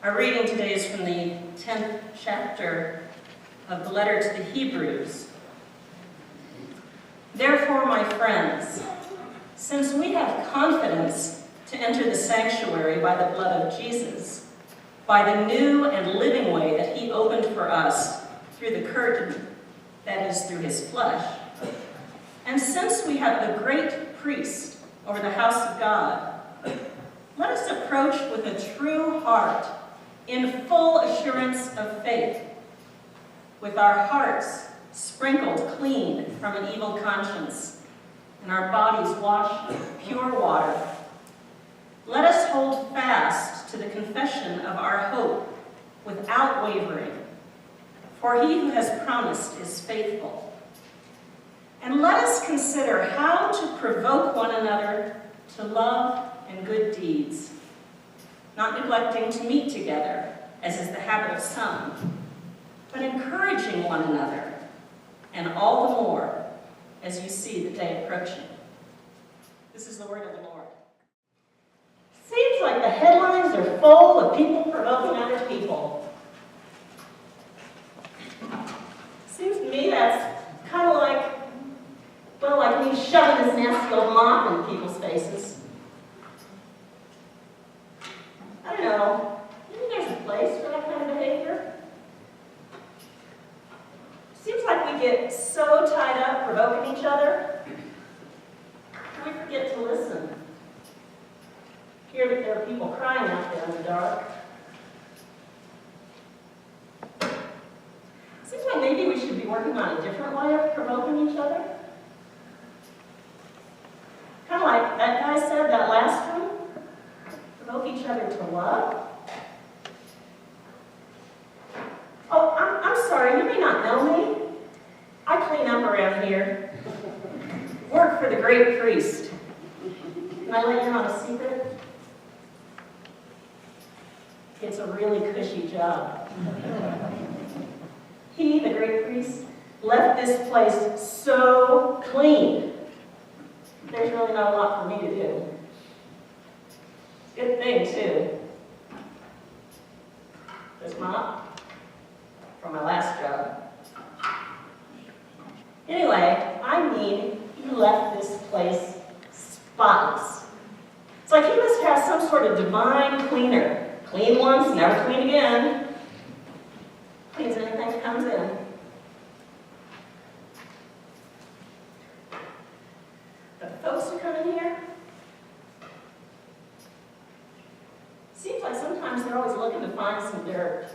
Our reading today is from the 10th chapter of the letter to the Hebrews. Therefore, my friends, since we have confidence to enter the sanctuary by the blood of Jesus, by the new and living way that he opened for us through the curtain, that is, through his flesh, and since we have the great priest over the house of God, let us approach with a true heart, in full assurance of faith, with our hearts sprinkled clean from an evil conscience, and our bodies washed with pure water. Let us hold fast to the confession of our hope without wavering, for he who has promised is faithful. And let us consider how to provoke one another to love and good deeds, not neglecting to meet together, as is the habit of some, but encouraging one another, and all the more as you see the day approaching. This is the word of the Lord. Seems like the headlines are full of people provoking other people. Seems to me that's kind of like me shoving this nasty old mop in people's faces. I don't know. Maybe there's a place for that kind of behavior. Seems like we get so tied up provoking each other, we forget to listen. Hear that there are people crying out there in the dark. Seems like maybe we should be working on a different way of provoking each other. Kind of like that guy said, that last one. Provoke each other to love. Oh, I'm sorry, you may not know me. I clean up around here. Work for the great priest. Can I let you in on a secret? It's a really cushy job. He, the great priest, left this place so clean. There's really not a lot for me to do. Good thing, too. This mop from my last job. Anyway, he left this place spotless. It's like he must have some sort of divine cleaner. Clean once, never clean again. Cleans anything that comes in. But the folks who come in here, seems like sometimes they're always looking to find some dirt.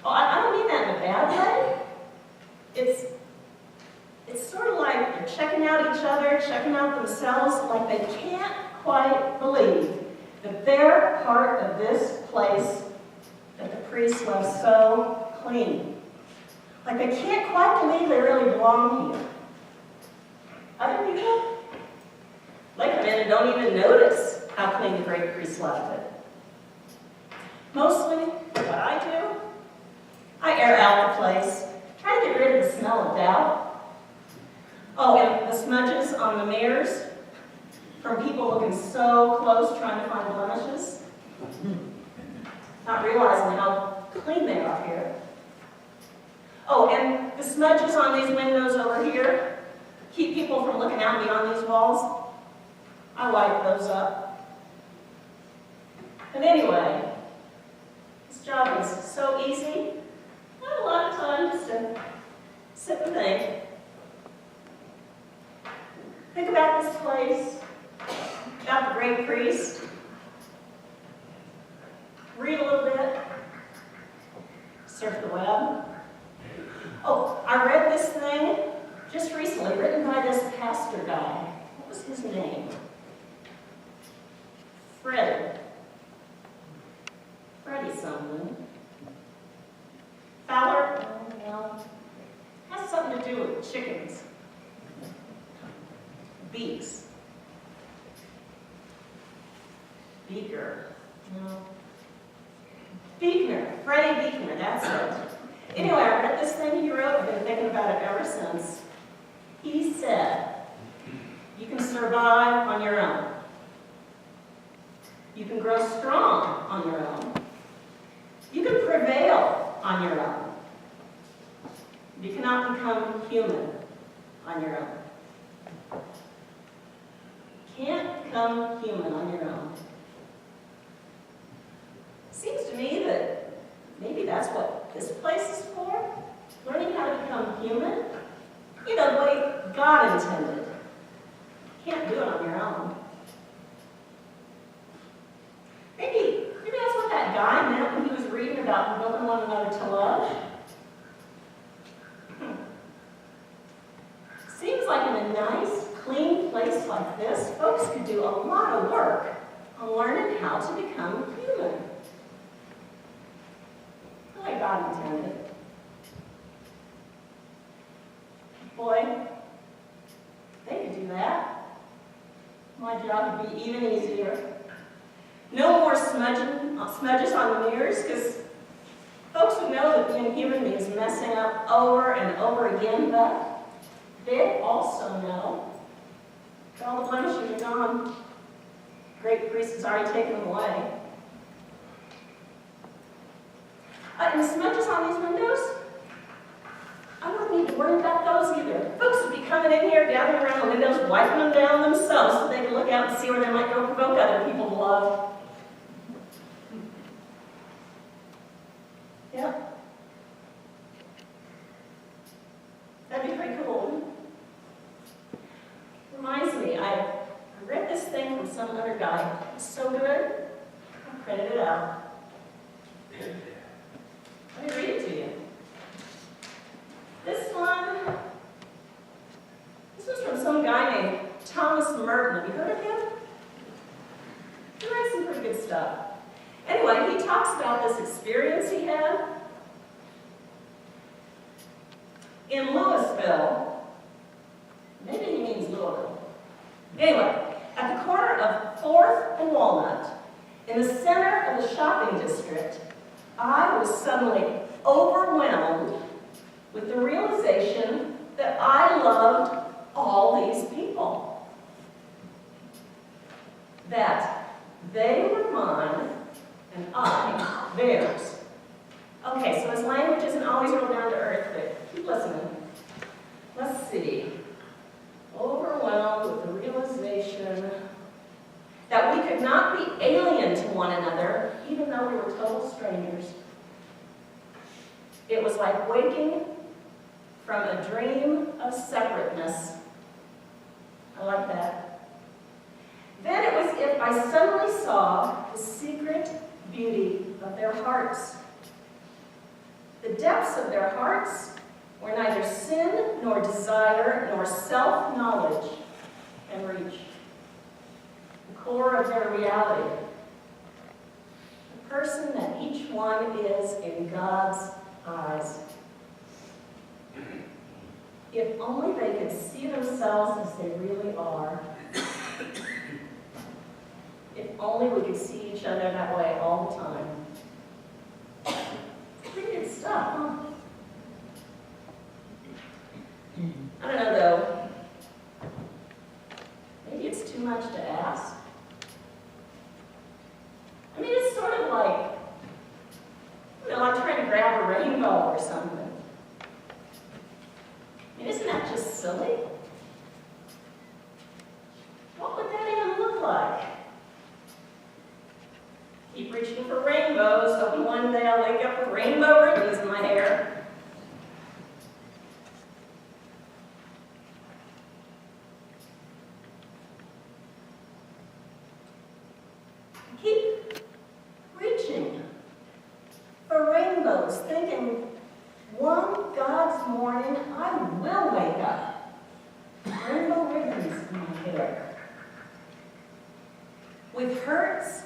Oh, I don't mean that in a bad way. It's sort of like they're checking out each other, checking out themselves, like they can't quite believe that they're part of this place that the priest left so clean. Like they can't quite believe they really belong here. Other people, they come in and don't even notice how clean the great priest left it. Mostly, what I do, I air out the place, try to get rid of the smell of doubt. Oh, and the smudges on the mirrors from people looking so close trying to find blemishes, not realizing how clean they are here. Oh, and the smudges on these windows over here keep people from looking out beyond these walls. I wipe those up. And anyway, this job is so easy. I have a lot of time just to sit and think. Think about this place, about the great priest. Read a little bit. Surf the web. Oh, I read this thing just recently, written by this pastor guy. What was his name? Freddie something. Fowler? Well, has something to do with chickens. Beaks. Beaker. No. Beekner. Freddie Beekner, that's it. Anyway, I read this thing he wrote. I've been thinking about it ever since. He said, you can survive on your own. You can grow strong on your own. You can human on your own. Can't become human on your own. Seems to me that maybe that's what this place is for. Learning how to become human. You know, the way God intended. Can't do it on your own. Maybe that's what that guy meant when he was reading about provoking one another to love. Seems like in a nice, clean place like this, folks could do a lot of work on learning how to become human. The way God intended. Boy, they could do that. My job would be even easier. No more smudges on the mirrors, because folks would know that being human means messing up over and over again, but they also know that all the blemishes are gone. Great priest has already taken them away. And the smudges on these windows, I wouldn't need to worry about those either. Folks would be coming in here, gathering around the windows, wiping them down themselves so they can look out and see where they might go provoke other people to love. Yeah. That'd be pretty cool. Reminds me, I read this thing from some other guy. It's so good, I printed it out. Let me read it to you. This was from some guy named Thomas Merton. Have you heard of him? He writes some pretty good stuff. Anyway, he talks about this experience he had in Louisville. Maybe he means Louisville. Anyway, at the corner of 4th and Walnut, in the center of the shopping district, I was suddenly overwhelmed with the realization that I loved all these people. That they were mine and I theirs. Okay, so his language isn't always real down to earth, but keep listening. Let's see. Overwhelmed with the realization that we could not be alien to one another, even though we were total strangers. It was like waking from a dream of separateness. I like that. Then it was as if I suddenly saw the secret beauty of their hearts. The depths of their hearts where neither sin nor desire nor self-knowledge can reach. The core of their reality. The person that each one is in God's eyes. If only they could see themselves as they really are. If only we could see each other that way all the time. Pretty good stuff, huh? I don't know, though. Maybe it's too much to ask. I mean, it's sort of like, like trying to grab a rainbow or something. I mean, isn't that just silly? What would that even look like? Keep reaching for rainbows, hoping one day I'll wake up with rainbow ribbons in my hair. Keep reaching for rainbows, thinking, one God's morning I will wake up. Rainbow ribbons in my hair. With hurts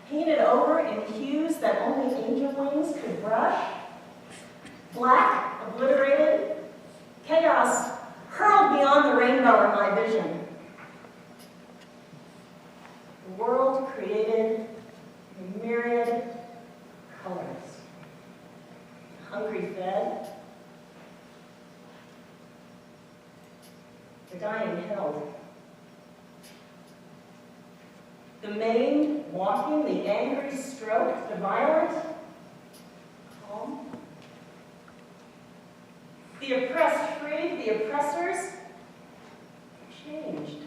painted over in hues that only angel wings could brush. Black, obliterated, chaos hurled beyond the rainbow in my vision. The world created in myriad colors. Hungry fed. The dying held. The maimed walking, the angry stroke, the violent calm. The oppressed freed, the the oppressors changed.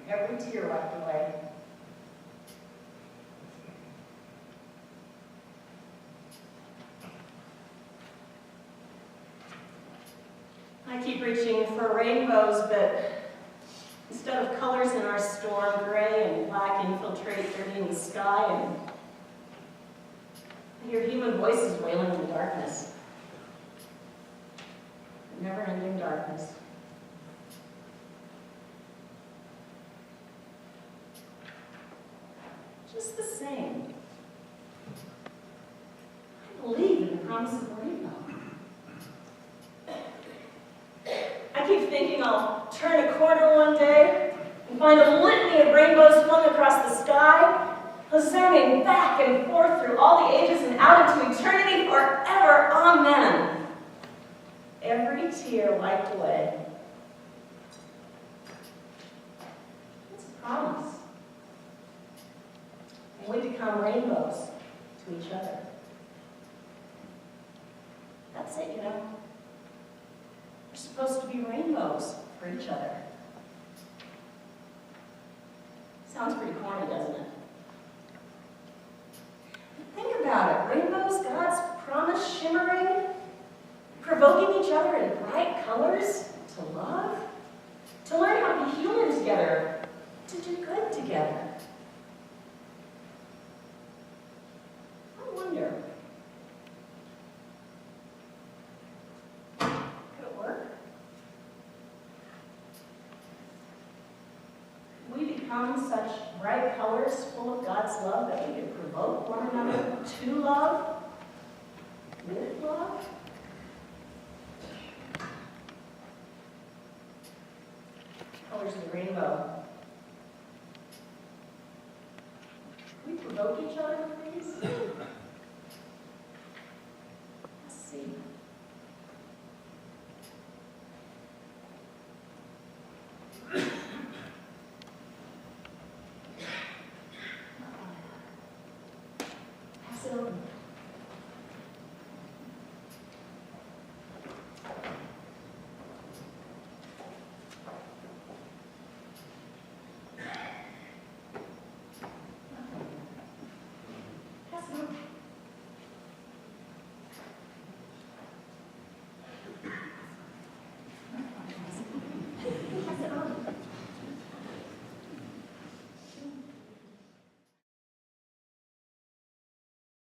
Every tear wiped away. I keep reaching for rainbows, but instead of colors in our storm, gray and black infiltrate, dirtying the sky, and I hear human voices wailing in the darkness. The never-ending darkness. Just the same, I believe in the promise of the rainbow. I keep thinking I'll turn a corner one day and find a litany of rainbows flung across the sky, resounding back and forth through all the ages and out into eternity forever. Amen. Every tear wiped away. It's a promise. And we become rainbows to each other. That's it, you know. We're supposed to be rainbows for each other. Sounds pretty corny, doesn't it? But think about it. Rainbows, God's promise shimmering, provoking each other in bright colors to love, to learn how to be human together, to do good together. I wonder, could it work? Could we become such bright colors full of God's love that we could provoke one another to love, with love? Colors of the rainbow. Can we provoke each other with these?